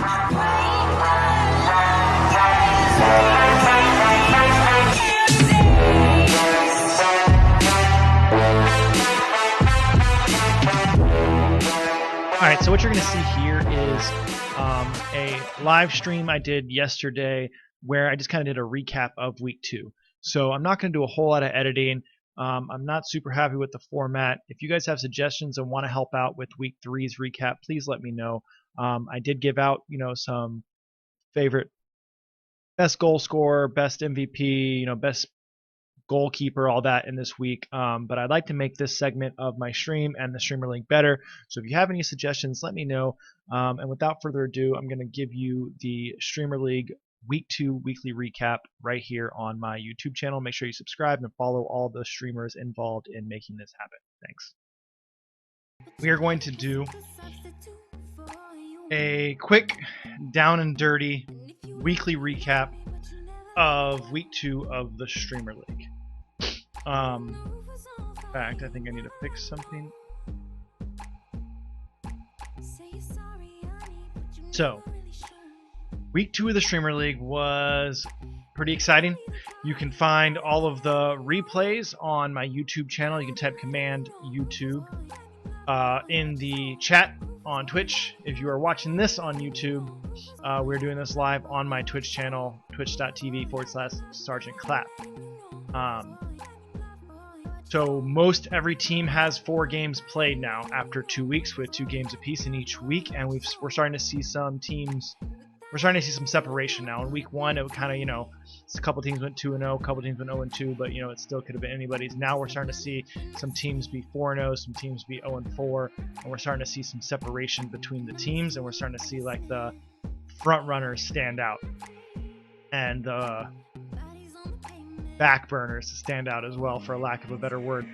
Alright, so what you're going to see here is a live stream I did yesterday where I just kind of did a recap of week 2. So I'm not going to do a whole lot of editing. I'm not super happy with the format. If you guys have suggestions and want to help out with week 3's recap, please let me know. I did give out, some favorite best goal scorer, best MVP, best goalkeeper, all that in this week. But I'd like to make this segment of my stream and the streamer link better. So if you have any suggestions, let me know. And without further ado, I'm going to give you the Streamer League Week 2 weekly recap right here on my YouTube channel. Make sure you subscribe and follow all the streamers involved in making this happen. Thanks. We are going to do a quick down and dirty weekly recap of week 2 of the Streamer League. In fact, I think I need to fix something. So, week 2 of the Streamer League was pretty exciting. You can find all of the replays on my YouTube channel. You can type command YouTube in the chat on Twitch. If you are watching this on YouTube, we're doing this live on my Twitch channel, twitch.tv/Sergeant Clap. So most every team has 4 games played now after 2 weeks, with 2 games apiece in each week, and we're starting to see some teams. We're starting to see some separation now. In week 1, it kind of, a couple teams went 2-0, a couple teams went 0-2, but it still could have been anybody's. Now we're starting to see some teams be 4-0, some teams be 0-4, and we're starting to see some separation between the teams, and we're starting to see like the front runners stand out, and the back burners stand out as well, for lack of a better word.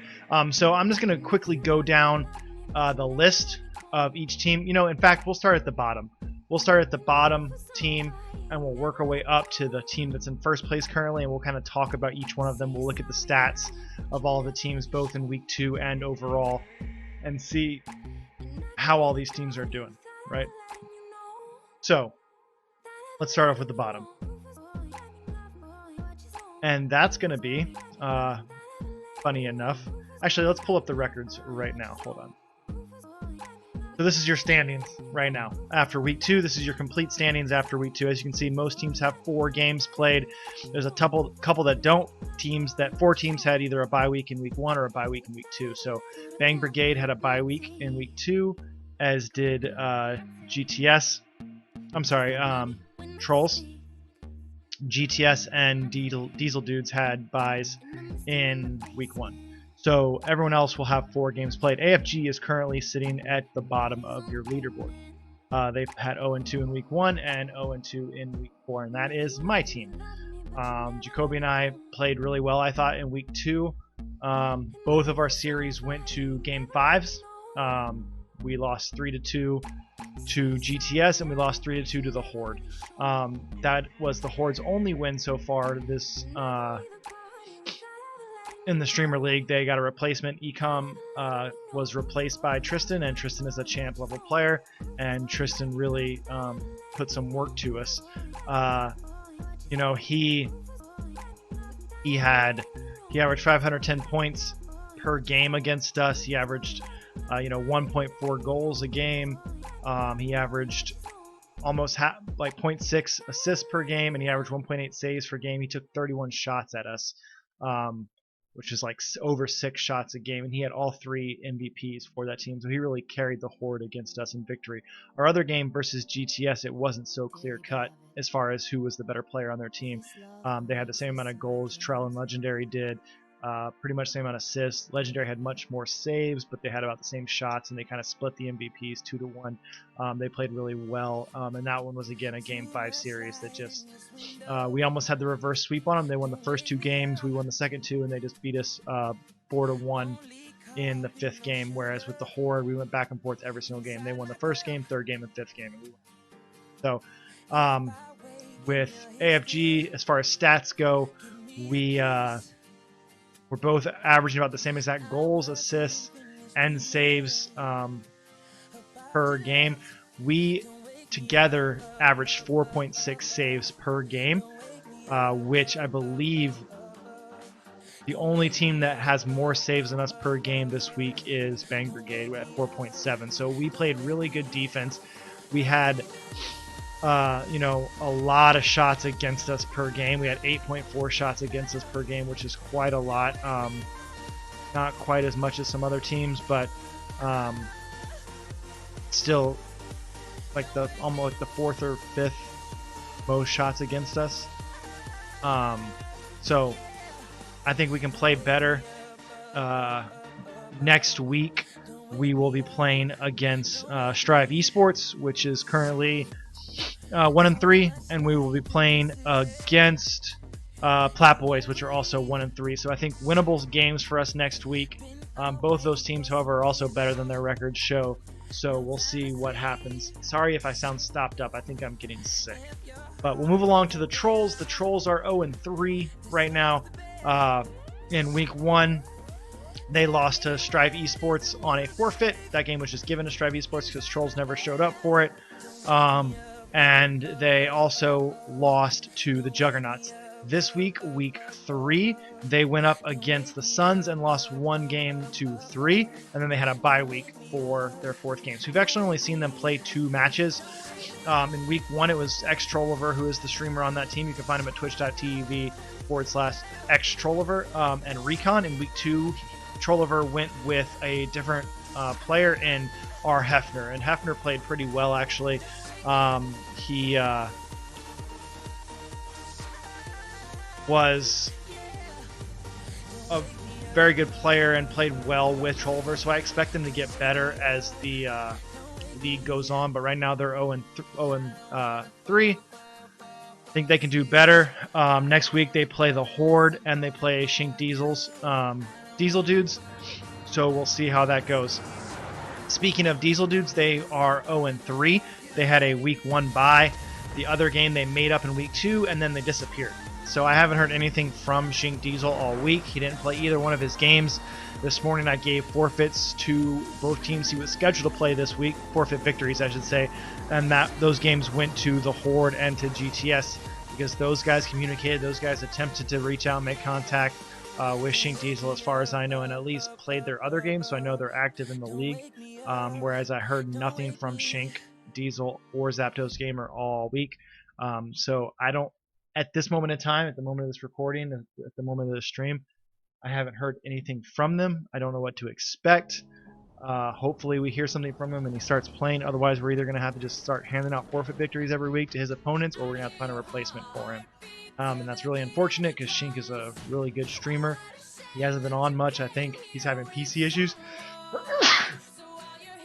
So I'm just going to quickly go down the list of each team. In fact, we'll start at the bottom. We'll start at the bottom team, and we'll work our way up to the team that's in first place currently, and we'll kind of talk about each one of them. We'll look at the stats of all the teams, both in week 2 and overall, and see how all these teams are doing, right? So let's start off with the bottom. And that's going to be, funny enough, actually, let's pull up the records right now. Hold on. So this is your standings right now. After week 2, this is your complete standings after week 2. As you can see, most teams have 4 games played. There's a couple that don't. 4 teams had either a bye week in week 1 or a bye week in week 2. So Bang Brigade had a bye week in week 2, as did GTS. I'm sorry, Trolls. GTS and Diesel Dudes had buys in week 1. So everyone else will have 4 games played. AFG is currently sitting at the bottom of your leaderboard. They've had 0-2 in week 1 and 0-2 in week 4, and that is my team. Jacoby and I played really well, I thought, in week 2. Both of our series went to game 5s. We lost 3-2 to GTS, and we lost 3-2 to the Horde. That was the Horde's only win so far this in the Streamer League. They got a replacement. Ecom was replaced by Tristan, and Tristan is a champ level player, and Tristan really put some work to us. He averaged 510 points per game against us. He averaged 1.4 goals a game. He averaged almost 0.6 assists per game, and he averaged 1.8 saves per game. He took 31 shots at us, which is over 6 shots a game, and he had all 3 MVPs for that team, so he really carried the Horde against us in victory. Our other game versus GTS, it wasn't so clear-cut as far as who was the better player on their team. They had the same amount of goals Trell and Legendary did, pretty much the same amount of assists. Legendary had much more saves, but they had about the same shots, and they kind of split the MVPs 2-1. They played really well, and that one was, again, a Game 5 series that just we almost had the reverse sweep on them. They won the first 2 games, we won the second 2, and they just beat us 4-1 in the 5th game, whereas with the Horde, we went back and forth every single game. They won the first game, 3rd game, and 5th game, and we won. So with AFG, as far as stats go, we're both averaging about the same exact goals, assists, and saves per game. We together averaged 4.6 saves per game, which I believe the only team that has more saves than us per game this week is Bang Brigade at 4.7. So we played really good defense. We had, a lot of shots against us per game. We had 8.4 shots against us per game, which is quite a lot. Not quite as much as some other teams, but still almost like the fourth or fifth most shots against us. So I think we can play better. Next week we will be playing against Strive Esports, which is currently 1-3, and we will be playing against Plat Boys, which are also 1-3. So I think winnable games for us next week. Both those teams, however, are also better than their records show. So we'll see what happens. Sorry if I sound stopped up. I think I'm getting sick. But we'll move along to the Trolls. The Trolls are 0-3 right now. In week 1, they lost to Strive Esports on a forfeit. That game was just given to Strive Esports because Trolls never showed up for it. And they also lost to the Juggernauts. This week, week 3, they went up against the Suns and lost 1-3, and then they had a bye week for their 4th game. So we've actually only seen them play 2 matches. In week 1, it was xTrolliver, who is the streamer on that team. You can find him at twitch.tv/xTrolliver, and Recon. In week 2, Trolliver went with a different player in R. Hefner, and Hefner played pretty well, actually. He was a very good player and played well with Trolliver, so I expect them to get better as the league goes on. But right now they're 0-3. I think they can do better. Next week they play the Horde and they play Shink Diesel Dudes, so we'll see how that goes. Speaking of Diesel Dudes, they are 0-3. They had a week 1 bye. The other game they made up in week 2, and then they disappeared. So I haven't heard anything from Shink Diesel all week. He didn't play either one of his games. This morning I gave forfeits to both teams he was scheduled to play this week, forfeit victories I should say, and those games went to the Horde and to GTS because those guys communicated, those guys attempted to reach out and make contact with Shink Diesel as far as I know, and at least played their other games, so I know they're active in the league, whereas I heard nothing from Shink Diesel or Zapdos Gamer all week. So I don't, at this moment in time, at the moment of this recording, at the moment of the stream, I haven't heard anything from them. I don't know what to expect. Hopefully we hear something from him and he starts playing. Otherwise, we're either going to have to just start handing out forfeit victories every week to his opponents, or we're going to have to find a replacement for him. And that's really unfortunate because Shink is a really good streamer. He hasn't been on much. I think he's having PC issues.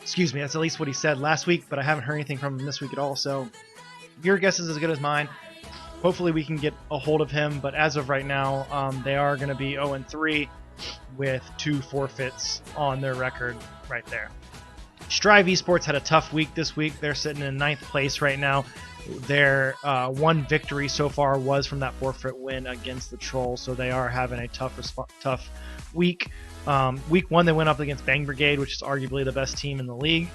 Excuse me, that's at least what he said last week, but I haven't heard anything from him this week at all, so your guess is as good as mine. Hopefully we can get a hold of him, but as of right now, they are going to be 0-3 with 2 forfeits on their record right there. Strive Esports had a tough week this week. They're sitting in 9th place right now. Their one victory so far was from that forfeit win against the Trolls, so they are having a tough week. Week 1 they went up against Bang Brigade, which is arguably the best team in the league,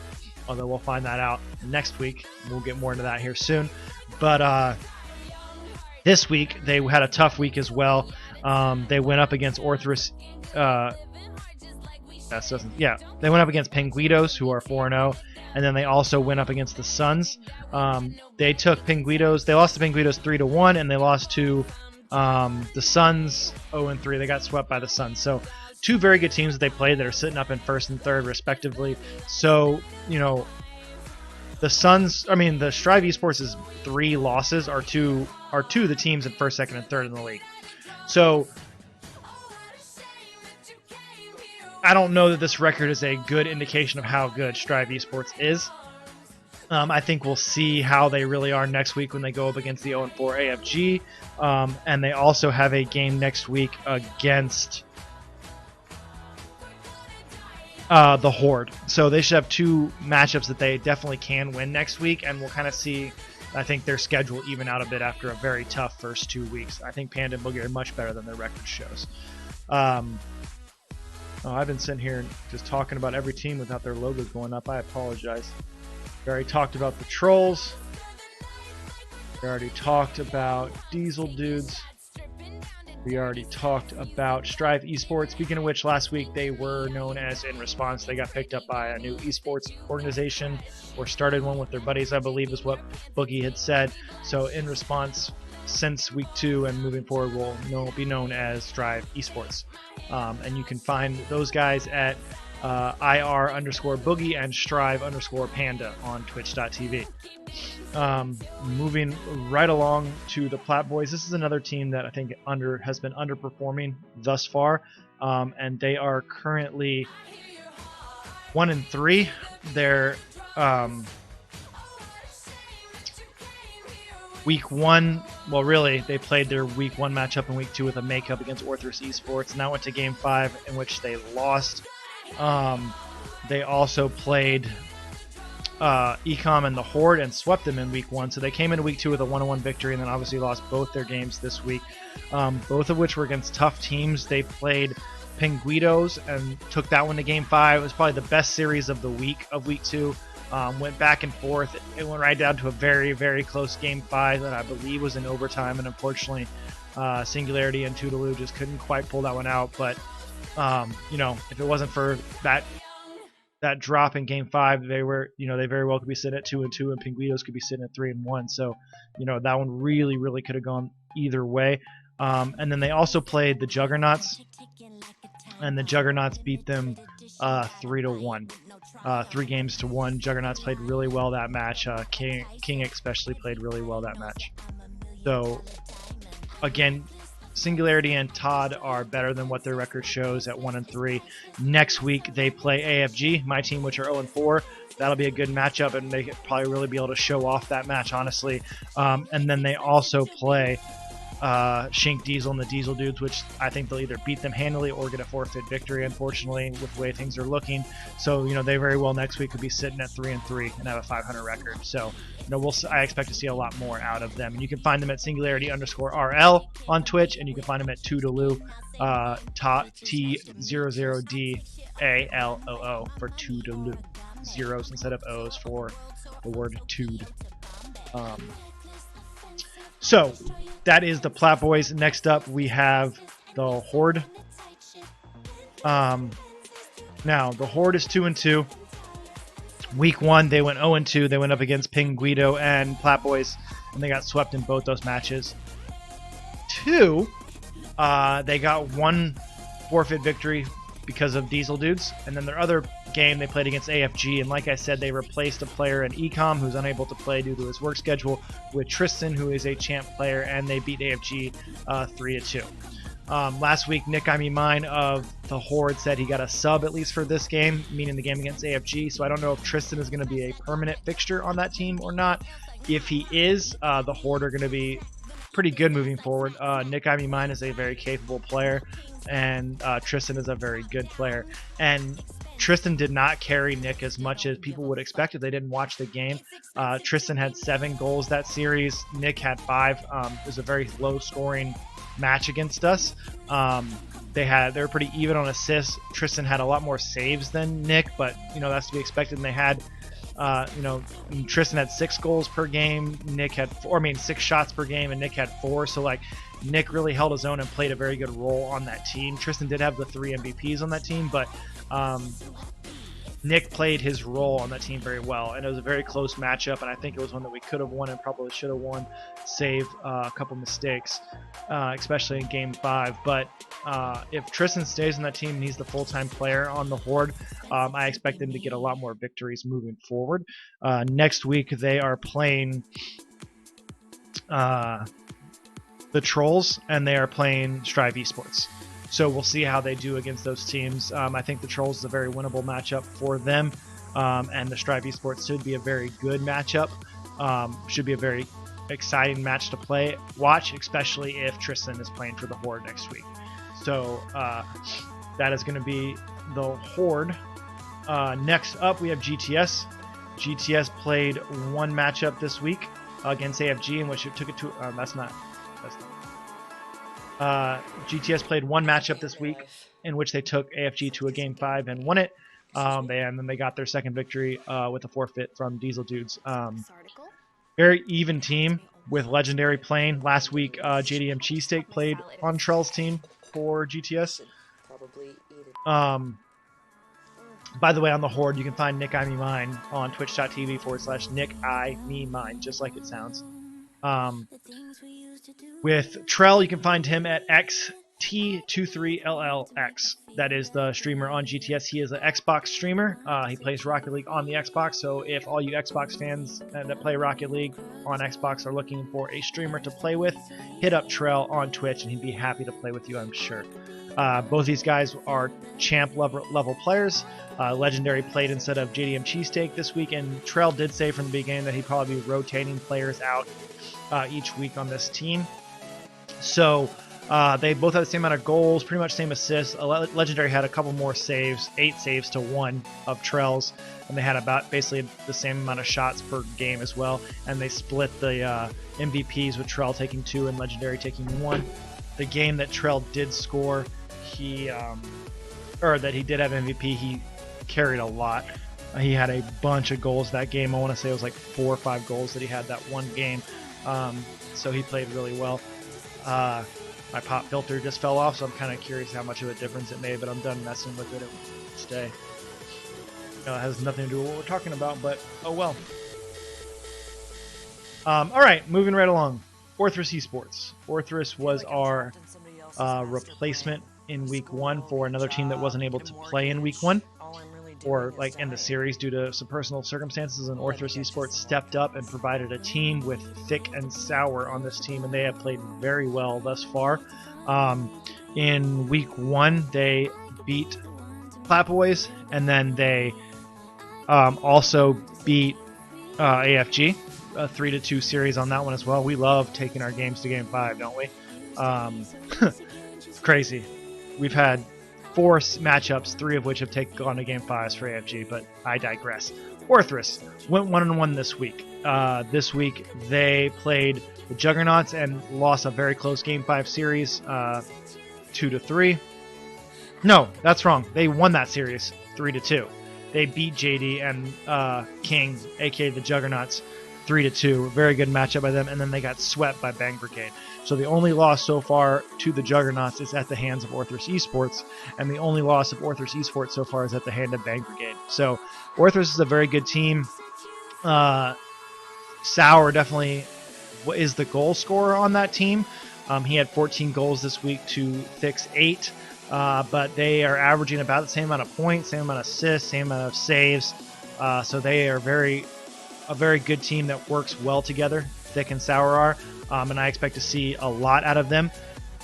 although we'll find that out next week. We'll get more into that here soon. But this week they had a tough week as well. They went up against Orthrus. They went up against Penguitos, who are 4-0, and then they also went up against the Suns. They took Penguitos. They lost to Penguitos 3-1, and they lost to the Suns 0-3. They got swept by the Suns. So 2 very good teams that they played that are sitting up in 1st and 3rd respectively. So the Suns, the Strive Esports' 3 losses are to the teams in 1st, 2nd, and 3rd in the league. So I don't know that this record is a good indication of how good Strive Esports is. I think we'll see how they really are next week when they go up against the 0-4 AFG. And they also have a game next week against the Horde. So they should have 2 matchups that they definitely can win next week, and we'll kind of see, I think, their schedule even out a bit after a very tough first 2 weeks. I think Panda and Boogie are much better than their record shows. I've been sitting here just talking about every team without their logos going up. I apologize. We already talked about the Trolls. We already talked about Diesel Dudes. We already talked about Strive Esports. Speaking of which, last week they were known as In Response. They got picked up by a new esports organization, or started one with their buddies, I believe is what Boogie had said. So In Response, since week 2 and moving forward, will be known as Strive Esports. And you can find those guys at IR_Boogie and Strive_Panda on Twitch.tv. Moving right along to the Platt Boys. This is another team that I think has been underperforming thus far, and they are currently 1-3. They're week 1. Well, really, they played their week 1 matchup in week 2 with a makeup against Orthrus Esports, and that went to game 5, in which they lost. They also played Ecom and the Horde and swept them in week 1. So they came into week 2 with a 1-1 victory, and then obviously lost both their games this week, both of which were against tough teams. They played Pinguitos and took that one to game 5. It was probably the best series of the week of week 2. Went back and forth. It went right down to a very, very close game 5 that I believe was in overtime, and unfortunately Singularity and Toodaloo just couldn't quite pull that one out. But if it wasn't for that drop in game 5, they very well could be sitting at 2-2, and Pinguitos could be sitting at 3-1. So, that one really, really could have gone either way. And then they also played the Juggernauts, and the Juggernauts beat them 3-1. 3-1. Juggernauts played really well that match. King especially played really well that match. So, again, Singularity and Todd are better than what their record shows at 1-3. Next week they play AFG, my team, which are 0-4. That'll be a good matchup, and they could probably really be able to show off that match, honestly. And then they also play Shink Diesel and the Diesel Dudes, which I think they'll either beat them handily or get a forfeit victory, unfortunately, with the way things are looking. So, they very well next week could be sitting at 3-3 and have a 500 record. So, I expect to see a lot more out of them. And you can find them at Singularity_RL on Twitch, and you can find them at Toodaloo, T00DALOO for Toodaloo. Zeros instead of O's for the word Tood. So that is the Platt Boys. Next up, we have the Horde. Now, the Horde is 2-2. Week 1, they went 0-2. They went up against Pinguito and Platt Boys, and they got swept in both those matches. 2, they got 1 forfeit victory because of Diesel Dudes, and then their other game they played against AFG, and like I said, they replaced a player in Ecom who's unable to play due to his work schedule with Tristan, who is a champ player, and they beat AFG 3-2. Last week, Nick Mine of the Horde said he got a sub at least for this game, meaning the game against AFG, so I don't know if Tristan is going to be a permanent fixture on that team or not. If he is, the Horde are going to be pretty good moving forward. Nick Mine is a very capable player, and Tristan is a very good player. And Tristan did not carry Nick as much as people would expect if they didn't watch the game. Tristan had 7 goals that series. Nick had 5. It was a very low-scoring match against us. They were pretty even on assists. Tristan had a lot more saves than Nick, but that's to be expected. And they had, Tristan had 6 goals per game. Nick had 6 shots per game, and Nick had 4. So Nick really held his own and played a very good role on that team. Tristan did have the 3 MVPs on that team, but Nick played his role on that team very well, and it was a very close matchup, and I think it was one that we could have won and probably should have won, save a couple mistakes, especially in game 5. But if Tristan stays on that team and he's the full-time player on the Horde, I expect them to get a lot more victories moving forward. Next week they are playing the Trolls, and they are playing Strive Esports. So we'll see how they do against those teams. I think the Trolls is a very winnable matchup for them, and the Strive Esports should be a very good matchup. Should be a very exciting match to watch, especially if Tristan is playing for the Horde next week. So that is going to be the Horde. Next up, we have GTS. GTS played 1 matchup this week against AFG, in which it took it to. That's not. GTS played 1 matchup this week in which they took AFG to a game 5 and won it. And then they got their second victory with a forfeit from Diesel Dudes. Very even team with Legendary playing. Last week, JDM Cheesesteak played on Trell's team for GTS. By the way, on the Horde, you can find Nick I Me Mine on twitch.tv/Nick I Me Mine, just like it sounds. With Trell, you can find him at XT23LLX. That is the streamer on GTS. He is an Xbox streamer. He plays Rocket League on the Xbox, so if all you Xbox fans that play Rocket League on Xbox are looking for a streamer to play with, hit up Trell on Twitch, and he'd be happy to play with you, I'm sure. Both these guys are champ level players. Legendary played instead of JDM Cheesesteak this week, and Trell did say from the beginning that he'd probably be rotating players out each week on this team. So they both had the same amount of goals, pretty much same assists. Legendary had a couple more saves, 8 saves to 1 of Trell's, and they had about basically the same amount of shots per game as well. And they split the MVPs with Trell taking 2 and Legendary taking 1. The game that Trell did score, that he did have MVP, he carried a lot. He had a bunch of goals that game. I want to say it was like 4 or 5 goals that he had that one game. So he played really well. My pop filter just fell off, so I'm kind of curious how much of a difference it made, but I'm done messing with it. Stay. It has nothing to do with what we're talking about, but oh well. Alright, moving right along. Orthrus Esports. Orthrus was our replacement in week 1 for another team that wasn't able to play in week 1 or like in the series due to some personal circumstances, and Orthrus Esports stepped up and provided a team with thick and sour on this team, and they have played very well thus far. In week 1 they beat Clapaways, and then they also beat AFG, a 3-2 series on that one as well. We love taking our games to game 5, don't we? It's crazy. We've had 4 matchups, 3 of which have gone to game 5s for AFG, but I digress. Orthrus went 1-1 this week. This week they played the Juggernauts and lost a very close game 5 series, 2-3. No, that's wrong. They won that series 3-2. They beat JD and King, aka the Juggernauts, 3-2. Very good matchup by them, and then they got swept by Bang Brigade. So the only loss so far to the Juggernauts is at the hands of Orthrus Esports, and the only loss of Orthrus Esports so far is at the hand of Bang Brigade. So Orthrus is a very good team. Sour definitely is the goal scorer on that team. He had 14 goals this week to Thick's 8, but they are averaging about the same amount of points, same amount of assists, same amount of saves. So they are a very good team that works well together, Thick and Sour are. And I expect to see a lot out of them.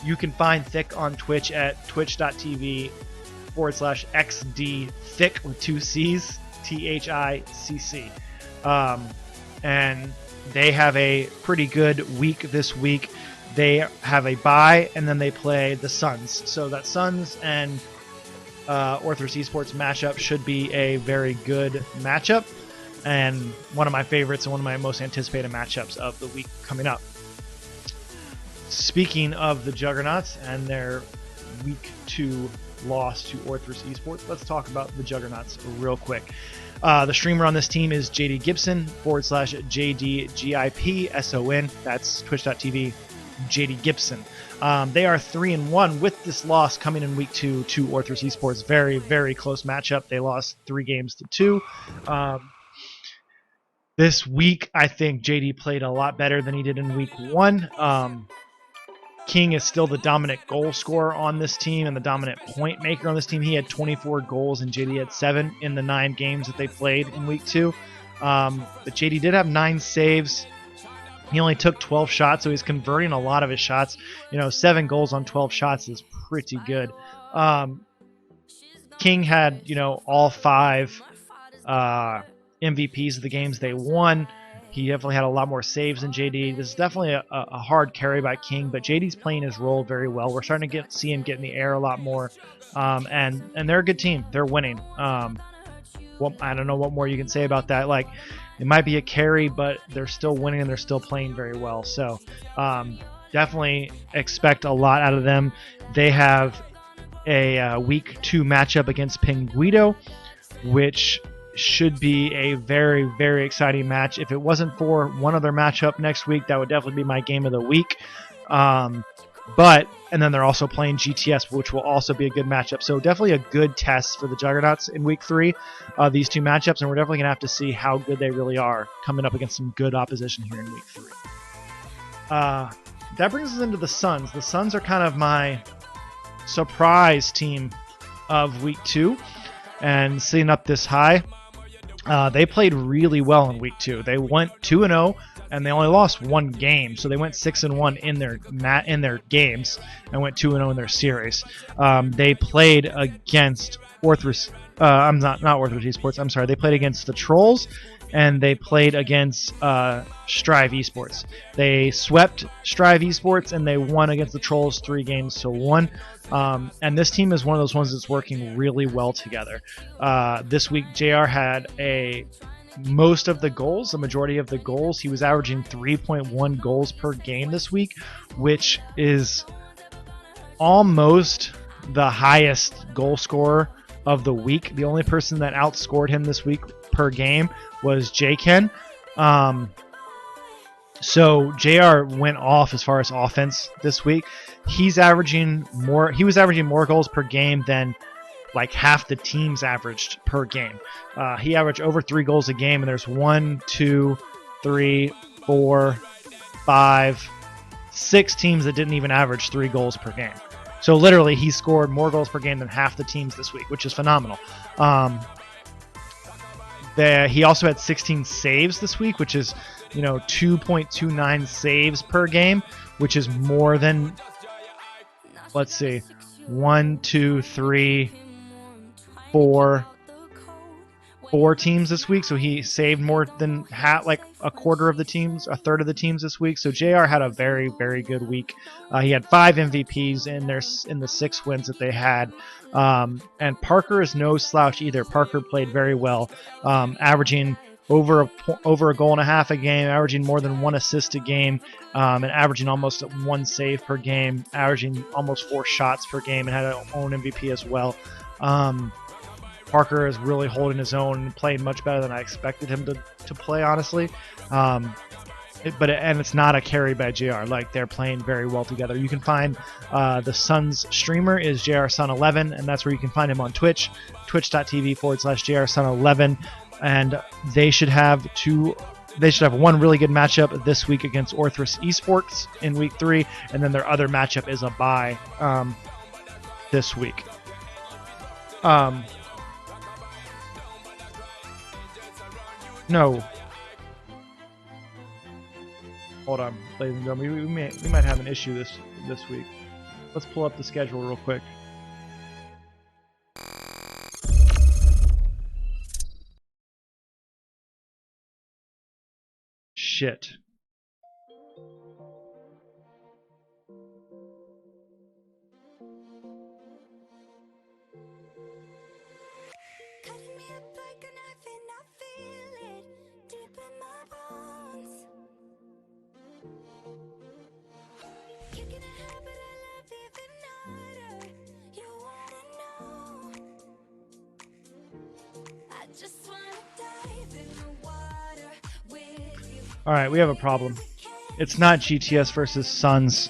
You can find Thick on Twitch at twitch.tv/XD Thick with 2 C's, THICC. And they have a pretty good week this week. They have a bye, and then they play the Suns. So that Suns and Orthrus Esports matchup should be a very good matchup, and one of my favorites and one of my most anticipated matchups of the week coming up. Speaking of the Juggernauts and their week 2 loss to Orthrus Esports, let's talk about the Juggernauts real quick. The streamer on this team is JD Gibson /JDGIPSON. That's twitch.tv JD Gibson. They are 3-1 with this loss coming in week 2 to Orthrus Esports. Very, very close matchup. They lost 3 games to 2. This week, I think JD played a lot better than he did in week 1. King is still the dominant goal scorer on this team and the dominant point maker on this team. He had 24 goals and JD had 7 in the 9 games that they played in week 2. But JD did have 9 saves. He only took 12 shots, so he's converting a lot of his shots. 7 goals on 12 shots is pretty good. King had, all 5 MVPs of the games they won. He definitely had a lot more saves than JD. This is definitely a hard carry by King, but JD's playing his role very well. We're starting to see him get in the air a lot more, and they're a good team. They're winning. Well, I don't know what more you can say about that. Like, it might be a carry, but they're still winning and they're still playing very well. So definitely expect a lot out of them. They have a week 2 matchup against Pinguido, which should be a very, very exciting match. If it wasn't for one other matchup next week, that would definitely be my game of the week. And then they're also playing GTS, which will also be a good matchup. So definitely a good test for the Juggernauts in week 3, these two matchups, and we're definitely going to have to see how good they really are coming up against some good opposition here in week 3. That brings us into the Suns. The Suns are kind of my surprise team of week 2, and sitting up this high. They played really well in week 2. They went 2-0, and they only lost one game, so they went 6-1 in their games and went 2-0 in their series. They played against Orthrus. Not Orthrus Esports. I'm sorry. They played against the Trolls, and they played against Strive Esports. They swept Strive Esports, and they won against the Trolls 3-1. And this team is one of those ones that's working really well together. This week, JR had most of the goals, the majority of the goals. He was averaging 3.1 goals per game this week, which is almost the highest goal scorer of the week. The only person that outscored him this week per game was J-Ken. So JR went off as far as offense this week. He was averaging more goals per game than like half the teams averaged per game. He averaged over 3 goals a game, and there's 1, 2, 3, 4, 5, 6 teams that didn't even average 3 goals per game. So literally, he scored more goals per game than half the teams this week, which is phenomenal. He also had 16 saves this week, which is 2.29 saves per game, which is more than, let's see, 1, 2, 3, 4 teams this week. So he saved more than a quarter of the teams, a third of the teams this week. So JR had a very, very good week. He had 5 MVPs in the 6 wins that they had. And Parker is no slouch either. Parker played very well, averaging over a goal and a half a game, averaging more than 1 assist a game, and averaging almost 1 save per game, averaging almost 4 shots per game, and had an own MVP as well. Parker is really holding his own and playing much better than I expected him to play, honestly. It's not a carry by JR. Like, they're playing very well together. You can find the Suns streamer is JRSun11, and that's where you can find him on Twitch, twitch.tv/JRSun11. And they should have one really good matchup this week against Orthrus Esports in week 3, and then their other matchup is a bye this week. No. Hold on, ladies and gentlemen. We might have an issue this week. Let's pull up the schedule real quick. Shit. All right, we have a problem. It's not GTS versus Suns.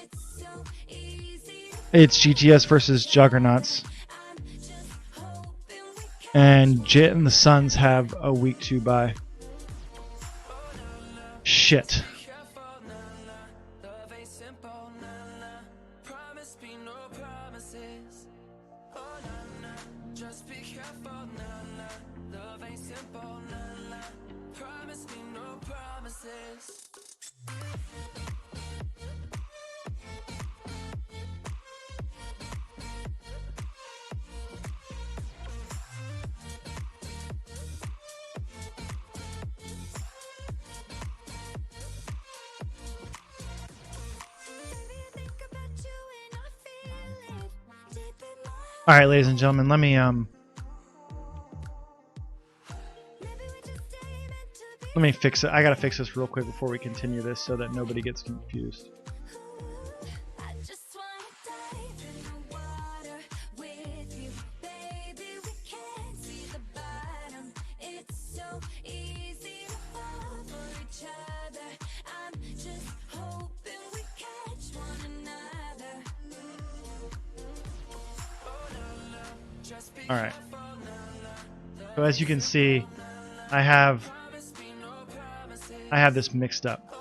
It's GTS versus Juggernauts. And Jit and the Suns have a week 2 bye. Shit. All right, ladies and gentlemen, let me fix it. I gotta fix this real quick before we continue this so that nobody gets confused. All right. So as you can see, I have this mixed up.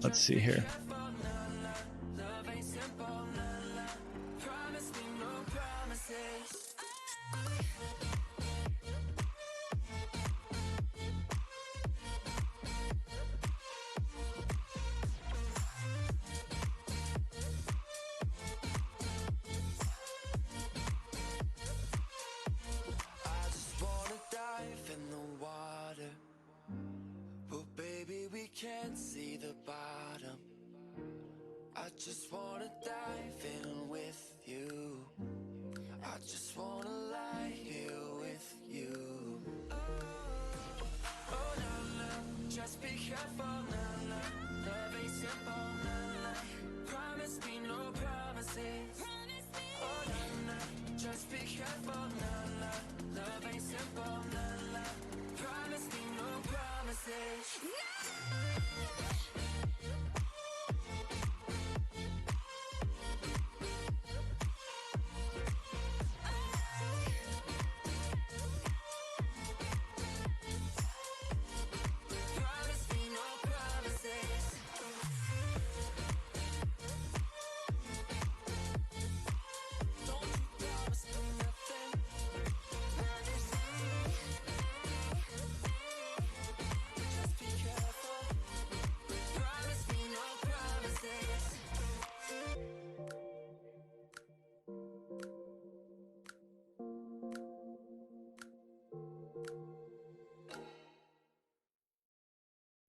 Let's see here. Can't see the bottom. I just wanna dive in with you. I just wanna lie here with you. Oh no, no, just be careful, no, no. Love ain't simple, no, no. Promise me no promises. Oh no, no, just be careful, no, no. Love ain't simple, no, no. Promise me no promises.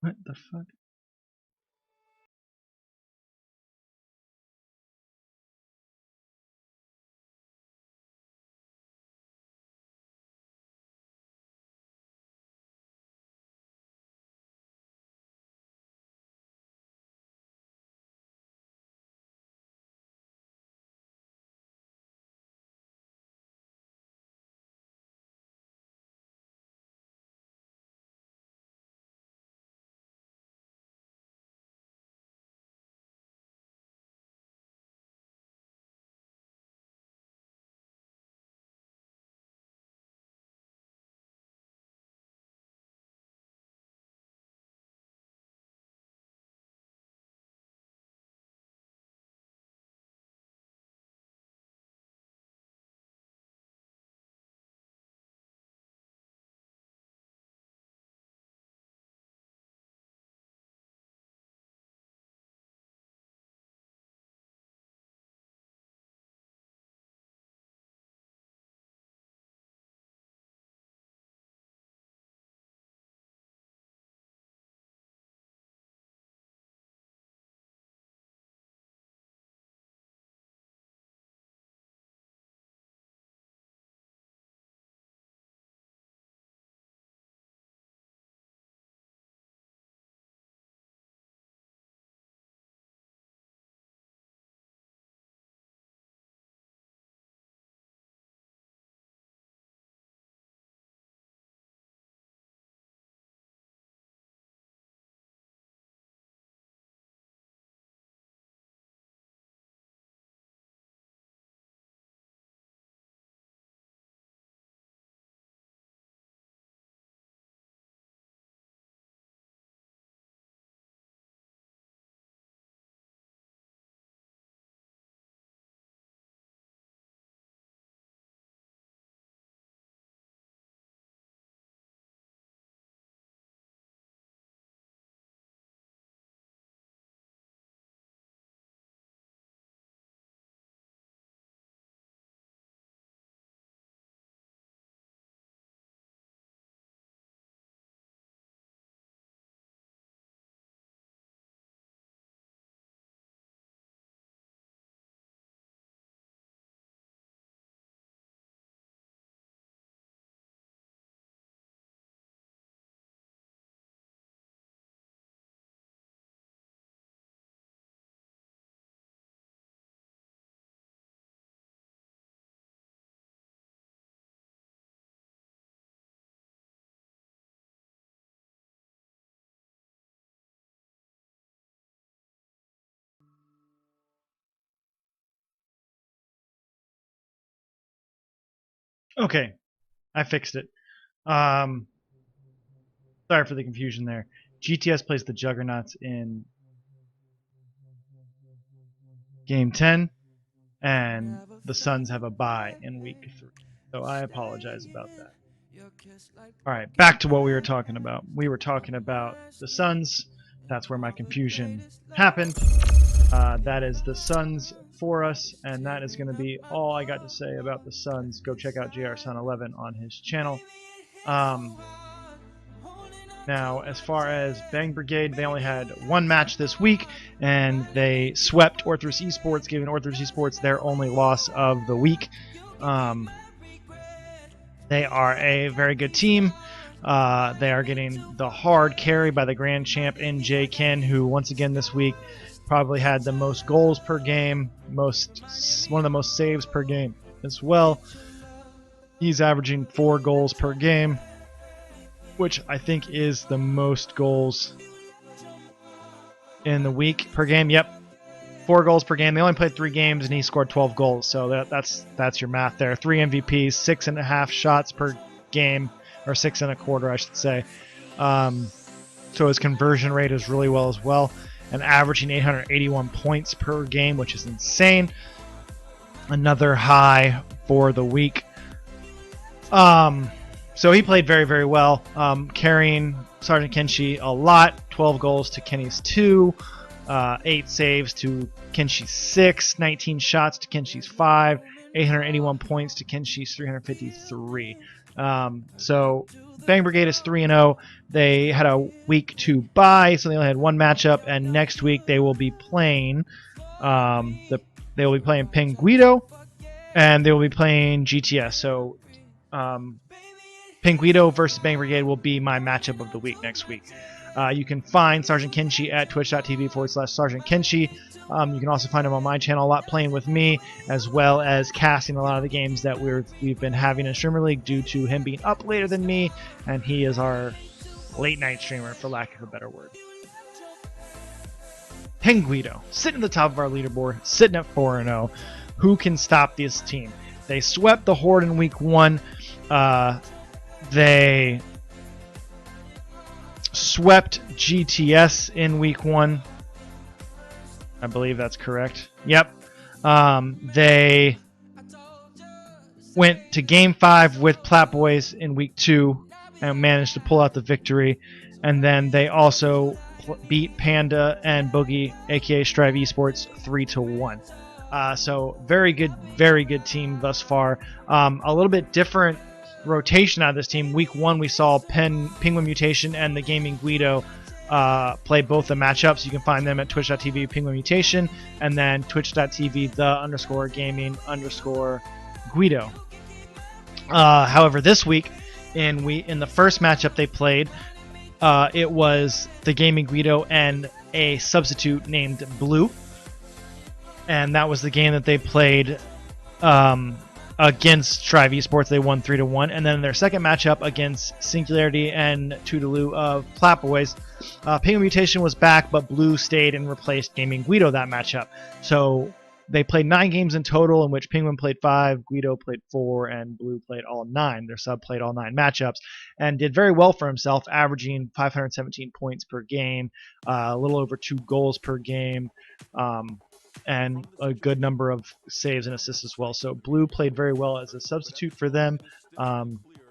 What the fuck? Okay, I fixed it. Um, sorry for the confusion there. GTS plays the Juggernauts in Game 10, and the Suns have a bye in Week 3. So I apologize about that. All right, back to what we were talking about. We were talking about the Suns. That's where my confusion happened. That is the Suns for us, and that is going to be all I got to say about the Suns. Go check out JR Sun 11 on his channel. Now, as far as Bang Brigade, they only had one match this week, and they swept Orthrus Esports, giving Orthrus Esports their only loss of the week. They are a very good team. They are getting the hard carry by the Grand Champ in J. Ken, who once again this week probably had the most goals per game, one of the most saves per game as well. He's averaging 4 goals per game, which I think is the most goals in the week per game. Yep, 4 goals per game. They only played 3 games, and he scored 12 goals. So that's your math there. 3 MVPs, 6.5 shots per game, or 6.25, I should say. So his conversion rate is really well as well, and averaging 881 points per game, which is insane. Another high for the week. So he played very, very well, carrying Sergeant Kenshi a lot. 12 goals to Kenny's 2, 8 saves to Kenshi's 6, 19 shots to Kenshi's 5, 881 points to Kenshi's 353. So Bang Brigade is 3-0. They had a week 2 bye, so they only had one matchup, and next week they will be playing Pinguido, and they will be playing GTS. So Pinguido versus Bang Brigade will be my matchup of the week next week. You can find Sergeant Kenshi at twitch.tv/Sergeant Kenshi. You can also find him on my channel a lot, playing with me, as well as casting a lot of the games that we've been having in Streamer League due to him being up later than me, and he is our late night streamer, for lack of a better word. Pinguido, sitting at the top of our leaderboard, sitting at 4-0. Who can stop this team? They swept the Horde in week 1. They swept GTS in week 1. I believe that's correct. Yep. They went to game 5 with Plat Boys in week 2 and managed to pull out the victory. And then they also beat Panda and Boogie, aka Strive Esports, 3-1. So very good team thus far. A little bit different rotation out of this team. Week 1 we saw Penguin Mutation and the Gaming Guido play both the matchups. You can find them at twitch.tv Penguin Mutation, and then twitch.tv the_gaming_Guido. However, this week in the first matchup they played, it was the Gaming Guido and a substitute named Blue, and that was the game that they played against Strive Esports. They won 3-1, and then in their second matchup against Singularity and Toodaloo of Plat Boys, Penguin Mutation was back, but Blue stayed and replaced Gaming Guido that matchup. So they played 9 games in total, in which Penguin played 5, Guido played 4, and Blue played all 9. Their sub played all 9 matchups and did very well for himself, averaging 517 points per game, a little over 2 goals per game, and a good number of saves and assists as well. So Blue played very well as a substitute for them.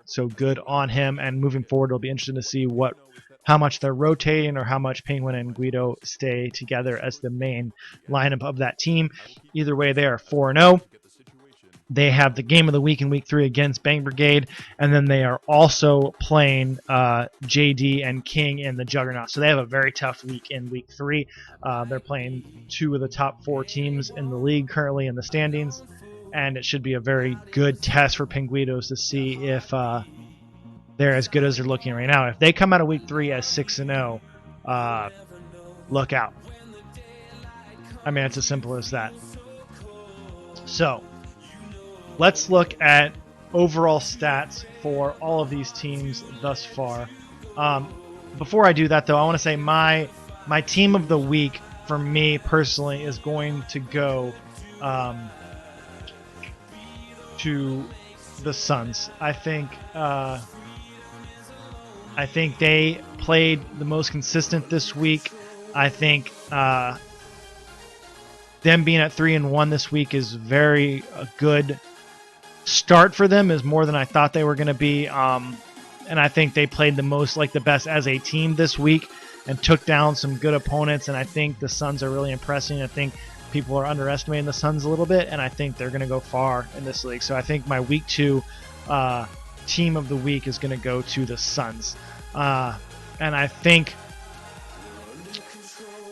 So good on him. And moving forward, it'll be interesting to see how much they're rotating, or how much Penguin and Guido stay together as the main lineup of that team. Either way, they are 4-0. They have the game of the week in week 3 against Bang Brigade, and then they are also playing JD and King in the Juggernaut. So they have a very tough week in week 3. They're playing 2 of the top 4 teams in the league currently in the standings, and it should be a very good test for Pinguidos to see if they're as good as they're looking right now. If they come out of week 3 as 6-0, look out. I mean, it's as simple as that. So let's look at overall stats for all of these teams thus far. Before I do that, though, I want to say my team of the week for me personally is going to go to the Suns. I think they played the most consistent this week. I think them being at 3-1 this week is very a good start for them. Is more than I thought they were going to be. And I think they played the most like the best as a team this week and took down some good opponents. And I think the Suns are really impressing. I think people are underestimating the Suns a little bit, and I think they're going to go far in this league. So I think my week 2 team of the week is going to go to the Suns. And I think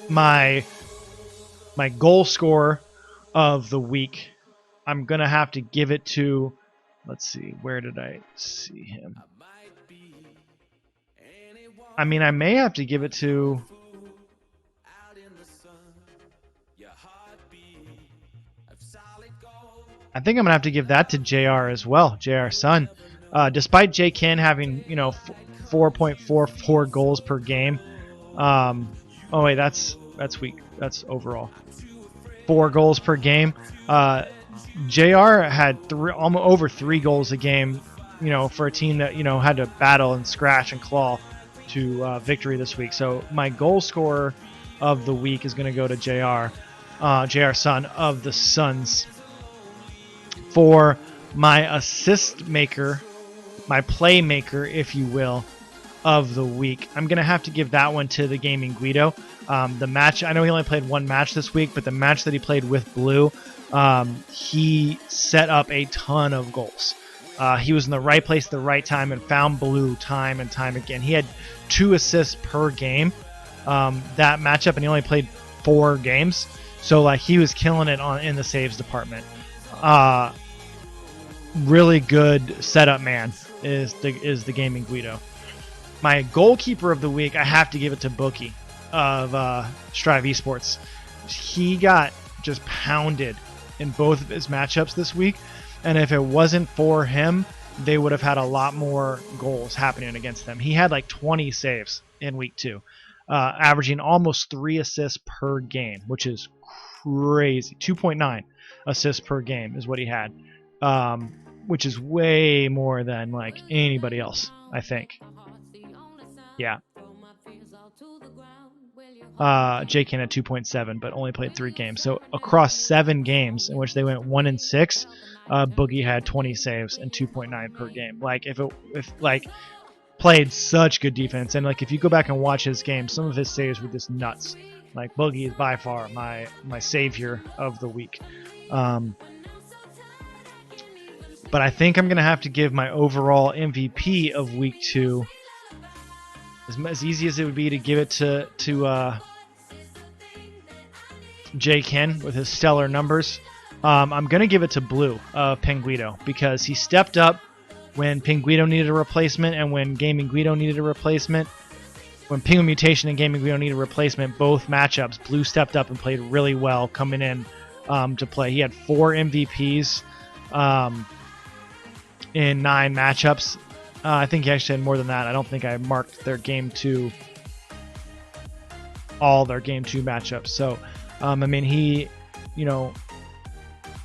my goal scorer of the week, I'm going to have to give it to, let's see, where did I see him? I mean, I may have to give it to, I think I'm going to have to give that to JR as well, JR Sun. Despite J Ken having, 4.44 goals per game. Oh wait, that's weak. That's overall. 4 goals per game. JR had almost over 3 goals a game, for a team that, had to battle and scratch and claw to victory this week. So my goal scorer of the week is going to go to JR Sun of the Suns. For my assist maker, my playmaker, if you will, of the week, I'm going to have to give that one to the Gaming Guido. The match, I know he only played 1 match this week, but the match that he played with Blue, he set up a ton of goals. He was in the right place at the right time and found Blue time and time again. He had 2 assists per game that matchup, and he only played 4 games. So like he was killing it in the saves department. Really good setup man is the Gaming Guido. My goalkeeper of the week, I have to give it to Bookie of Strive Esports. He got just pounded in both of his matchups this week, and if it wasn't for him, they would have had a lot more goals happening against them. He had like 20 saves in week 2, averaging almost 3 assists per game, which is crazy. 2.9 assists per game is what he had, which is way more than like anybody else, I think. Yeah. J Ken had 2.7, but only played 3 games. So across 7 games in which they went 1-6, Boogie had 20 saves and 2.9 per game. Like if played such good defense, and like if you go back and watch his game, some of his saves were just nuts. Like Boogie is by far my savior of the week. But I think I'm gonna have to give my overall MVP of week 2. As easy as it would be to give it to J Ken with his stellar numbers, I'm going to give it to Blue Pinguido, because he stepped up when Pinguido needed a replacement and when Gaming Guido needed a replacement. When Pingu Mutation and Gaming Guido needed a replacement, both matchups, Blue stepped up and played really well coming in to play. He had 4 MVPs in 9 matchups. I think he actually had more than that. I don't think I marked their Game 2, all their Game 2 matchups. So, I mean, he,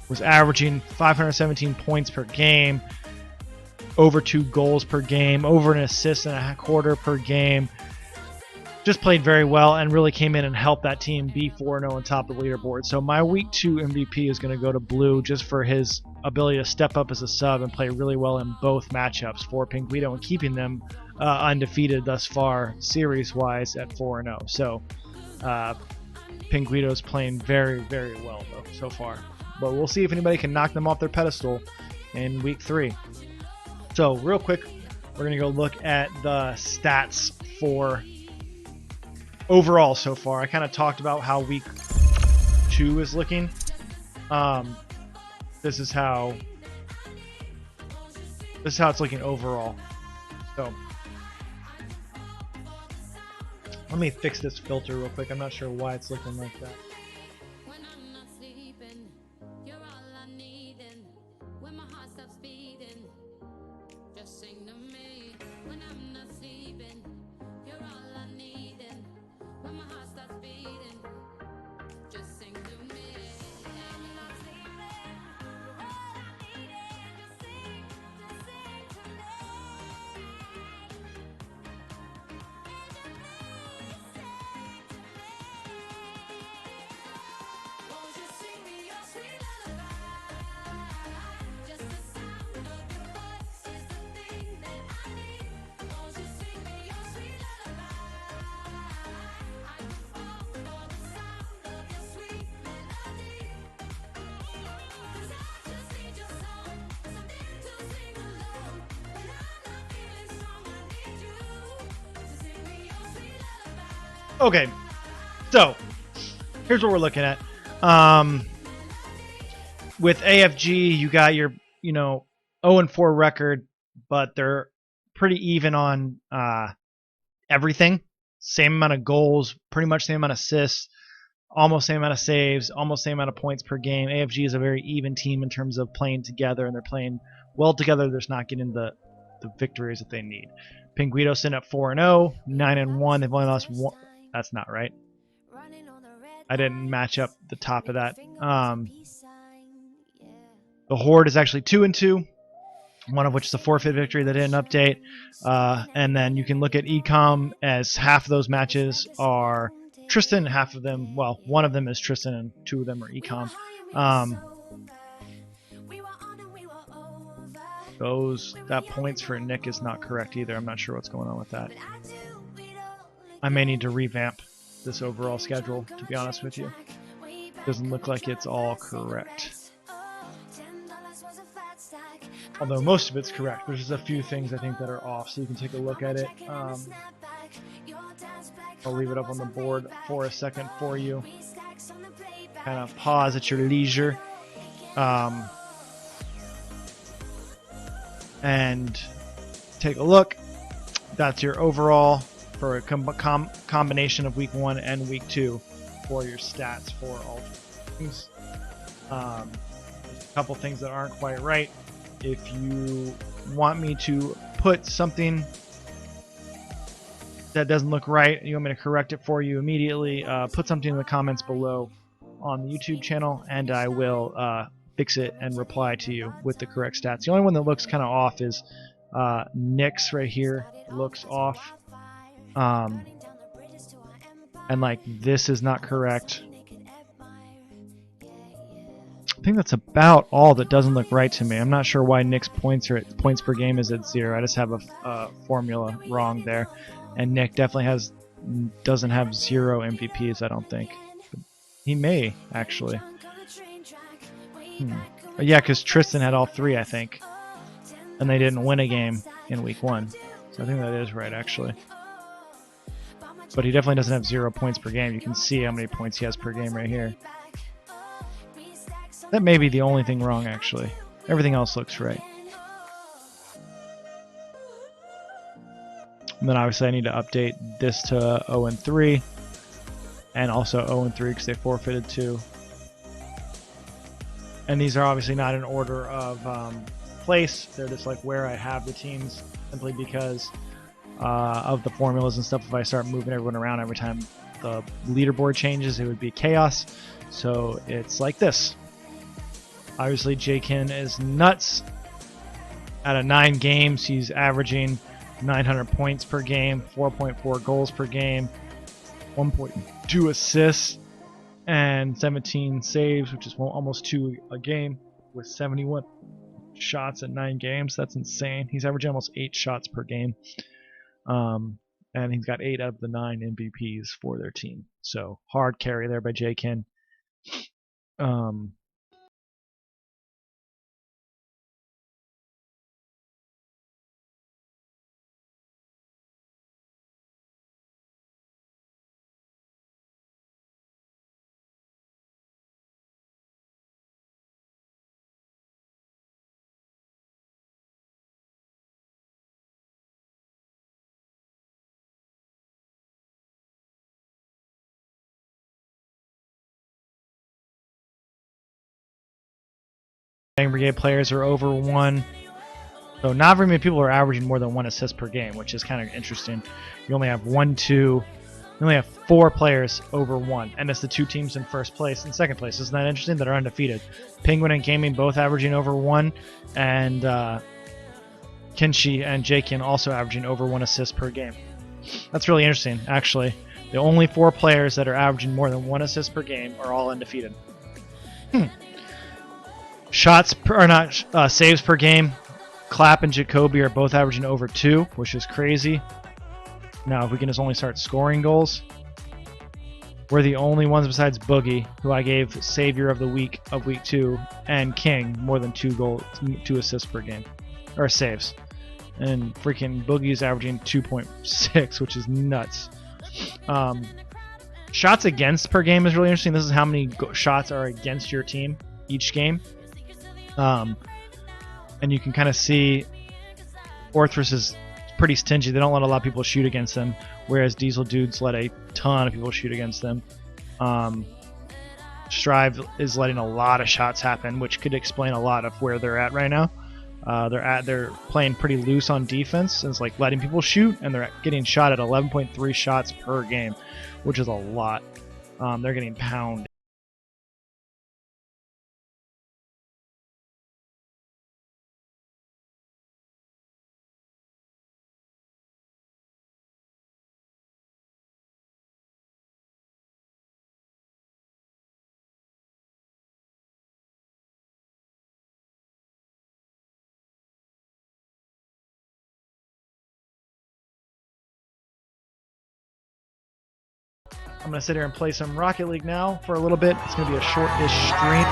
was averaging 517 points per game, over 2 goals per game, over an assist and a quarter per game. Just played very well and really came in and helped that team be 4-0 on top of the leaderboard. So my week 2 MVP is going to go to Blue, just for his ability to step up as a sub and play really well in both matchups for Pinguido and keeping them undefeated thus far series-wise at 4-0. So Pinguido's playing very, very well though so far. But we'll see if anybody can knock them off their pedestal in week 3. So real quick, we're going to go look at the stats for overall so far. I kind of talked about how week 2 is looking. This is how it's looking overall. So let me fix this filter real quick. I'm not sure why it's looking like that. Okay, so here's what we're looking at. With AFG, you got your 0-4 record, but they're pretty even on everything. Same amount of goals, pretty much same amount of assists, almost same amount of saves, almost same amount of points per game. AFG is a very even team in terms of playing together, and they're playing well together. They're just not getting the victories that they need. Pinguitos sitting at 4-0, 9-1. They've only lost one. That's not right. I didn't match up the top of that. The Horde is actually 2-2, one of which is a forfeit victory that didn't update. And then you can look at Ecom as half of those matches are Tristan, half of them, well, one of them is Tristan and two of them are Ecom. That points for Nick is not correct either. I'm not sure what's going on with that. I may need to revamp this overall schedule, to be honest with you. Doesn't look like it's all correct. Although most of it's correct. There's just a few things I think that are off, so you can take a look at it. I'll leave it up on the board for a second for you. Kind of pause at your leisure. And take a look. That's your overall for a combination of week 1 and week 2 for your stats for all things. There's a couple things that aren't quite right. If you want me to put something that doesn't look right, you want me to correct it for you immediately, put something in the comments below on the YouTube channel, and I will fix it and reply to you with the correct stats. The only one that looks kind of off is Nick's right here looks off. And like this is not correct. I think that's about all that doesn't look right to me. I'm not sure why Nick's points per game is at 0. I just have a formula wrong there, and Nick definitely doesn't have 0 MVPs. I don't think. He may actually. Yeah, because Tristan had all 3, I think, and they didn't win a game in week 1. So I think that is right actually. But he definitely doesn't have 0 points per game. You can see how many points he has per game right here. That may be the only thing wrong, actually. Everything else looks right. And then obviously I need to update this to 0-3. And also 0-3 because they forfeited 2. And these are obviously not in order of place. They're just like where I have the teams, simply because of the formulas and stuff. If I start moving everyone around every time the leaderboard changes, it would be chaos. So it's like this. Obviously, Jakin is nuts. Out of 9 games, he's averaging 900 points per game, 4.4 goals per game, 1.2 assists, and 17 saves, which is almost 2 a game, with 71 shots in 9 games. That's insane. He's averaging almost 8 shots per game. And he's got 8 out of the 9 MVPs for their team. So, hard carry there by Jakin. Brigade players are over 1. So not very many people are averaging more than 1 assist per game, which is kind of interesting. You only have 1, 2. You only have 4 players over 1, and it's the 2 teams in first place and second place. Isn't that interesting? That are undefeated. Penguin and Gaming both averaging over 1, and Kinshi and Jakin also averaging over 1 assist per game. That's really interesting, actually. The only 4 players that are averaging more than 1 assist per game are all undefeated. Saves per game. Clapp and Jacoby are both averaging over 2, which is crazy. Now, if we can just only start scoring goals, we're the only ones besides Boogie, who I gave Savior of the Week of Week 2, and King more than 2 assists per game, or saves. And freaking Boogie's averaging 2.6, which is nuts. Shots against per game is really interesting. This is how many shots are against your team each game. And you can kind of see Orthrus is pretty stingy. They don't let a lot of people shoot against them, whereas Diesel Dudes let a ton of people shoot against them. Strive is letting a lot of shots happen, which could explain a lot of where they're at right now. They're playing pretty loose on defense, and it's like letting people shoot, and they're getting shot at 11.3 shots per game, which is a lot. They're getting pounded. I'm going to sit here and play some Rocket League now for a little bit. It's going to be a short-ish stream.